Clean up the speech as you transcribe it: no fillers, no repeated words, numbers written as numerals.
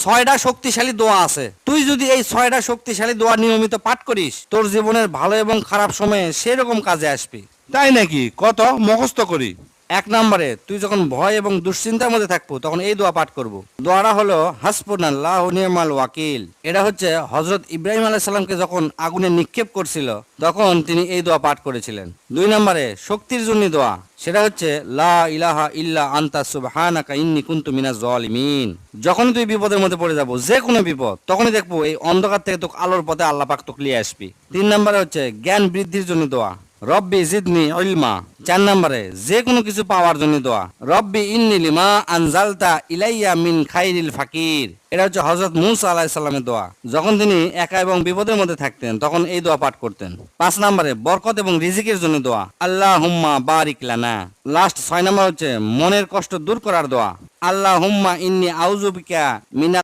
6টা শক্তিশালী দোয়া আছে। তুই যদি এই 6টা শক্তিশালী দোয়া নিয়মিত পাঠ করিস, তোর জীবনের ভালো এবং খারাপ সময়ে সেরকম কাজে আসবি। তাই নাকি? কত মুখস্থ করি? 1 নম্বরে, তুই যখন ভয় এবং দুশ্চিন্তার মধ্যে থাকবো তখন এই দোয়া পাঠ করব। দোয়াটা হলো হাসবুনাল্লাহু নি'মাল ওয়াকিল। এটা হচ্ছে হযরত ইব্রাহিম আলাইহিস সালামকে যখন আগুনে নিক্ষেপ করছিল তখন তিনি এই দোয়া পাঠ করেছিলেন। 2 নম্বরে, শক্তির জন্য দোয়া, সেটা হচ্ছে লা ইলাহা ইল্লা আনতা সুবহানাকা ইন্নী কুনতু মিনাজ জালিমিন। যখন তুই বিপদের মধ্যে পড়ে যাবো, যে কোনো বিপদ, তখনই দেখবো এই অন্ধকার থেকে তোকে আলোর পথে আল্লাহ পাক তোকে নিয়ে আসবি। 3 নম্বরে হচ্ছে জ্ঞান বৃদ্ধির জন্য দোয়া, রব্বি জিদনি ইলমা। 4 নম্বরে, যে কোনো কিছু পাওয়ার জন্য দোয়া, রব্বি ইন্নী লিমা আনজালতা ইলাইয়া মিন খাইরিল ফাকির। এটা হচ্ছে হযরত মূসা আলাইহিস সালামের দোয়া, যখন তিনি একা এবং বিপদের মধ্যে থাকতেন তখন এই দোয়া পাঠ করতেন। 5 নম্বরে, বরকত এবং রিজিকের জন্য দোয়া, আল্লাহুম্মা বারিক লানা। লাস্ট 6 নম্বর হচ্ছে মনের কষ্ট দূর করার দোয়া, আল্লাহুম্মা ইন্নী আউযু বিকা মিনাল